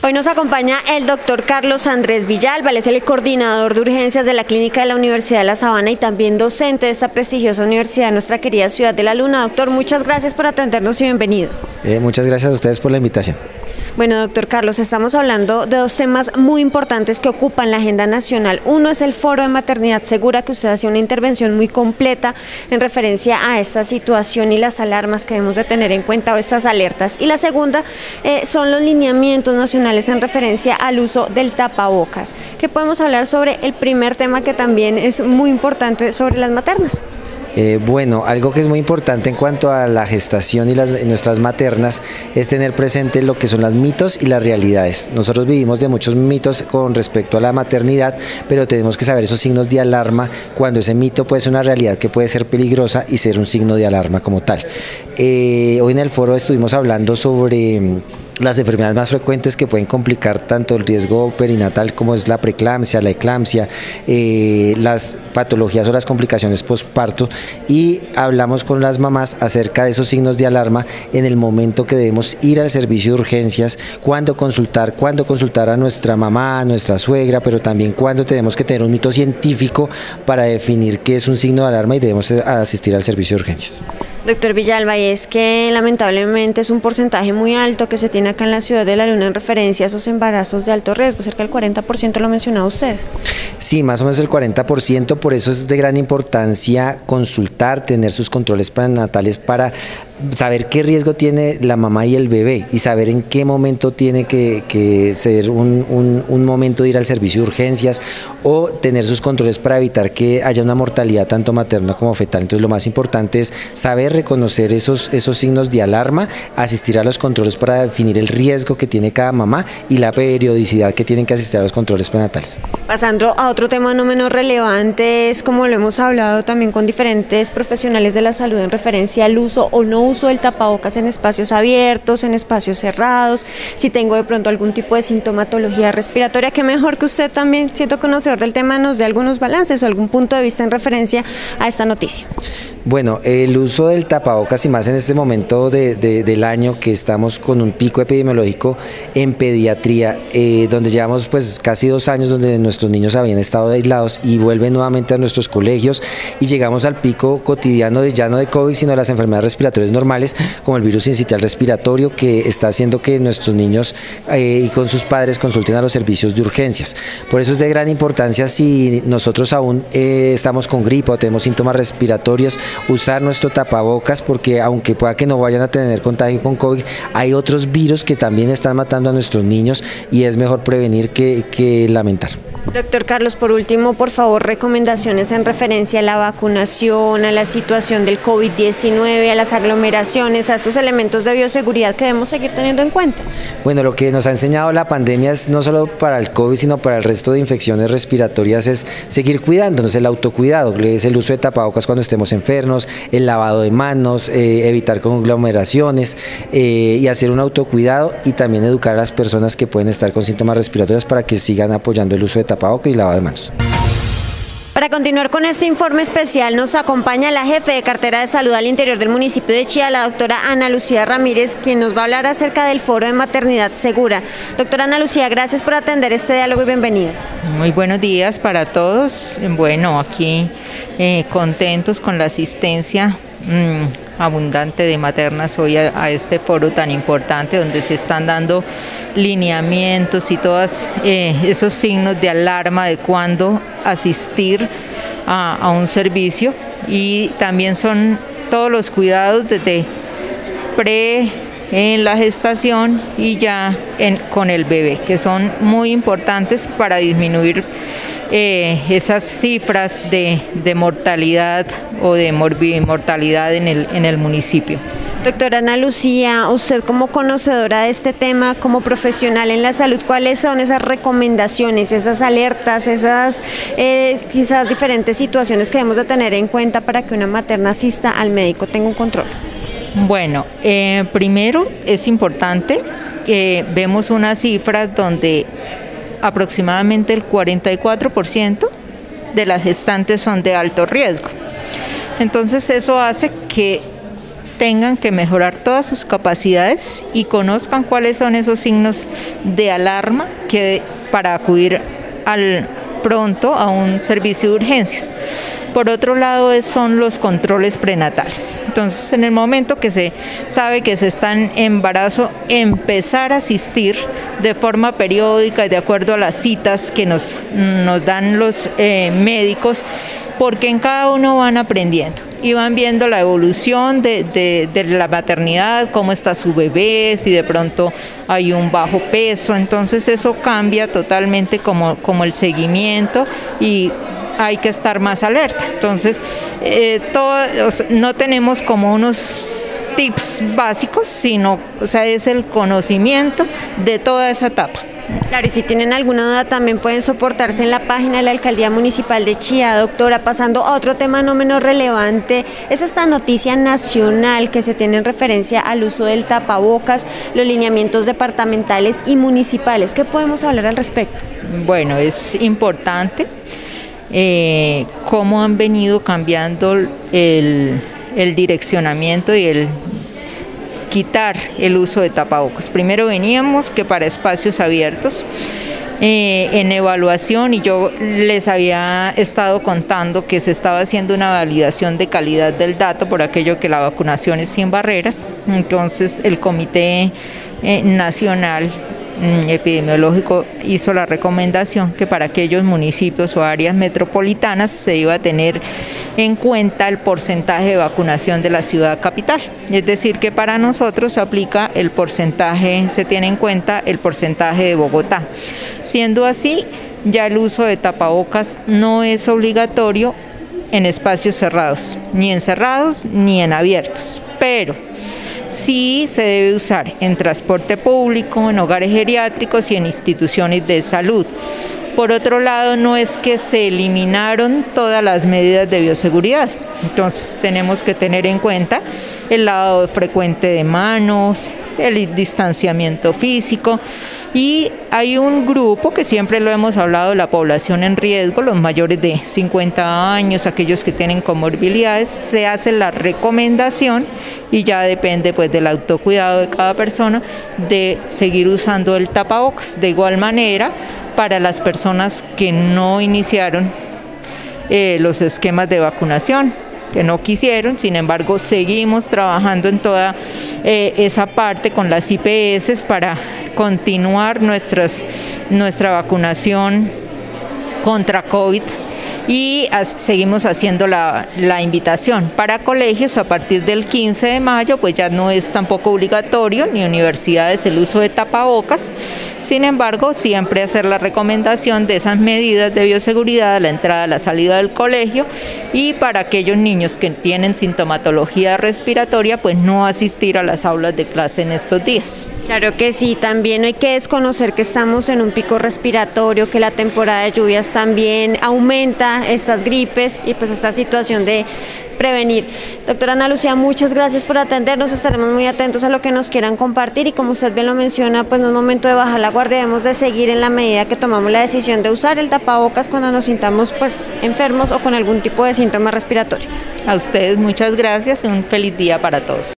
Hoy nos acompaña el doctor Carlos Andrés Villalba, él es el coordinador de urgencias de la Clínica de la Universidad de La Sabana y también docente de esta prestigiosa universidad de nuestra querida ciudad de La Luna. Doctor, muchas gracias por atendernos y bienvenido. Muchas gracias a ustedes por la invitación. Bueno, doctor Carlos, estamos hablando de dos temas muy importantes que ocupan la agenda nacional. Uno es el Foro de Maternidad Segura, que usted hacía una intervención muy completa en referencia a esta situación y las alarmas que debemos de tener en cuenta o estas alertas. Y la segunda son los lineamientos nacionales en referencia al uso del tapabocas. ¿Qué podemos hablar sobre el primer tema que también es muy importante sobre las maternas? Bueno, algo que es muy importante en cuanto a la gestación y nuestras maternas es tener presente lo que son los mitos y las realidades. Nosotros vivimos de muchos mitos con respecto a la maternidad, pero tenemos que saber esos signos de alarma cuando ese mito puede ser una realidad que puede ser peligrosa y ser un signo de alarma como tal. Hoy en el foro estuvimos hablando sobre las enfermedades más frecuentes que pueden complicar tanto el riesgo perinatal como es la preeclampsia, la eclampsia, las patologías o las complicaciones postparto, y hablamos con las mamás acerca de esos signos de alarma en el momento que debemos ir al servicio de urgencias, cuándo consultar a nuestra mamá, a nuestra suegra, pero también cuándo tenemos que tener un mito científico para definir qué es un signo de alarma y debemos asistir al servicio de urgencias. Doctor Villalba, y es que lamentablemente es un porcentaje muy alto que se tiene acá en la ciudad de La Luna en referencia a esos embarazos de alto riesgo, cerca del 40% lo mencionaba usted. Sí, más o menos el 40%, por eso es de gran importancia consultar, tener sus controles prenatales para saber qué riesgo tiene la mamá y el bebé y saber en qué momento tiene que ser un momento de ir al servicio de urgencias o tener sus controles para evitar que haya una mortalidad tanto materna como fetal. Entonces lo más importante es saber reconocer esos signos de alarma, asistir a los controles para definir el riesgo que tiene cada mamá y la periodicidad que tienen que asistir a los controles prenatales. Pasando a otro tema no menos relevante, es como lo hemos hablado también con diferentes profesionales de la salud en referencia al uso o no uso del tapabocas en espacios abiertos, en espacios cerrados, si tengo de pronto algún tipo de sintomatología respiratoria, que mejor que usted también, siendo conocedor del tema, nos dé algunos balances o algún punto de vista en referencia a esta noticia. Bueno, el uso del tapabocas y más en este momento del año que estamos con un pico epidemiológico en pediatría, donde llevamos pues casi 2 años donde nuestros niños habían estado aislados y vuelven nuevamente a nuestros colegios y llegamos al pico cotidiano ya no de COVID sino de las enfermedades respiratorias normales como el virus sincitial respiratorio, que está haciendo que nuestros niños y con sus padres consulten a los servicios de urgencias. Por eso es de gran importancia, si nosotros aún estamos con gripe o tenemos síntomas respiratorios, usar nuestro tapabocas, porque aunque pueda que no vayan a tener contagio con COVID, hay otros virus que también están matando a nuestros niños y es mejor prevenir que lamentar. Doctor Carlos, por último, por favor, recomendaciones en referencia a la vacunación, a la situación del COVID-19, a las aglomeraciones, a estos elementos de bioseguridad que debemos seguir teniendo en cuenta. Bueno, lo que nos ha enseñado la pandemia es no solo para el COVID, sino para el resto de infecciones respiratorias, es seguir cuidándonos, el autocuidado, es el uso de tapabocas cuando estemos enfermos, el lavado de manos, evitar conglomeraciones y hacer un autocuidado, y también educar a las personas que pueden estar con síntomas respiratorios para que sigan apoyando el uso de tapabocas y lavado de manos. Para continuar con este informe especial nos acompaña la jefe de cartera de salud al interior del municipio de Chía, la doctora Ana Lucía Ramírez, quien nos va a hablar acerca del Foro de Maternidad Segura. Doctora Ana Lucía, gracias por atender este diálogo y bienvenida. Muy buenos días para todos. Bueno, aquí contentos con la asistencia abundante de maternas hoy a este foro tan importante, donde se están dando lineamientos y todos esos signos de alarma de cuándo asistir a un servicio, y también son todos los cuidados desde en la gestación y ya con el bebé, que son muy importantes para disminuir esas cifras de mortalidad o de mortalidad en el municipio. Doctora Ana Lucía, usted como conocedora de este tema, como profesional en la salud, ¿cuáles son esas recomendaciones, esas alertas, esas quizás diferentes situaciones que debemos de tener en cuenta para que una materna asista al médico, tenga un control? Bueno, primero es importante que vemos unas cifras donde aproximadamente el 44% de las gestantes son de alto riesgo. Entonces eso hace que tengan que mejorar todas sus capacidades y conozcan cuáles son esos signos de alarma para acudir pronto a un servicio de urgencias. Por otro lado, son los controles prenatales. Entonces, en el momento que se sabe que se está en embarazo, empezar a asistir de forma periódica y de acuerdo a las citas que nos dan los médicos, porque en cada uno van aprendiendo y van viendo la evolución de la maternidad, cómo está su bebé, si de pronto hay un bajo peso. Entonces eso cambia totalmente como el seguimiento y hay que estar más alerta. Entonces no tenemos como unos tips básicos, sino es el conocimiento de toda esa etapa. Claro, y si tienen alguna duda también pueden soportarse en la página de la Alcaldía Municipal de Chía. Doctora, pasando a otro tema no menos relevante, es esta noticia nacional que se tiene en referencia al uso del tapabocas, los lineamientos departamentales y municipales. ¿Qué podemos hablar al respecto? Bueno, es importante cómo han venido cambiando el direccionamiento y el quitar el uso de tapabocas. Primero veníamos que para espacios abiertos, en evaluación, y yo les había estado contando que se estaba haciendo una validación de calidad del dato por aquello que la vacunación es sin barreras. Entonces el Comité Nacional Epidemiológico hizo la recomendación que para aquellos municipios o áreas metropolitanas se iba a tener en cuenta el porcentaje de vacunación de la ciudad capital. Es decir, que para nosotros se aplica el porcentaje, se tiene en cuenta el porcentaje de Bogotá. Siendo así, ya el uso de tapabocas no es obligatorio en espacios cerrados, ni en cerrados ni en abiertos, pero sí se debe usar en transporte público, en hogares geriátricos y en instituciones de salud. Por otro lado, no es que se eliminaron todas las medidas de bioseguridad, entonces tenemos que tener en cuenta el lavado frecuente de manos, el distanciamiento físico. Y hay un grupo que siempre lo hemos hablado, la población en riesgo, los mayores de 50 años, aquellos que tienen comorbilidades, se hace la recomendación y ya depende pues del autocuidado de cada persona de seguir usando el tapabocas. De igual manera, para las personas que no iniciaron los esquemas de vacunación, que no quisieron, sin embargo seguimos trabajando en toda esa parte con las IPS para continuar nuestra vacunación contra COVID y seguimos haciendo la invitación para colegios a partir del 15 de mayo, pues ya no es tampoco obligatorio ni universidades el uso de tapabocas. Sin embargo, siempre hacer la recomendación de esas medidas de bioseguridad a la entrada, a la salida del colegio, y para aquellos niños que tienen sintomatología respiratoria, pues no asistir a las aulas de clase en estos días. Claro que sí, también hay que desconocer que estamos en un pico respiratorio, que la temporada de lluvias también aumenta estas gripes y pues esta situación de prevenir. Doctora Ana Lucía, muchas gracias por atendernos, estaremos muy atentos a lo que nos quieran compartir y como usted bien lo menciona, pues no es momento de bajar la guardia, debemos de seguir en la medida que tomamos la decisión de usar el tapabocas cuando nos sintamos pues enfermos o con algún tipo de síntoma respiratorio. A ustedes muchas gracias y un feliz día para todos.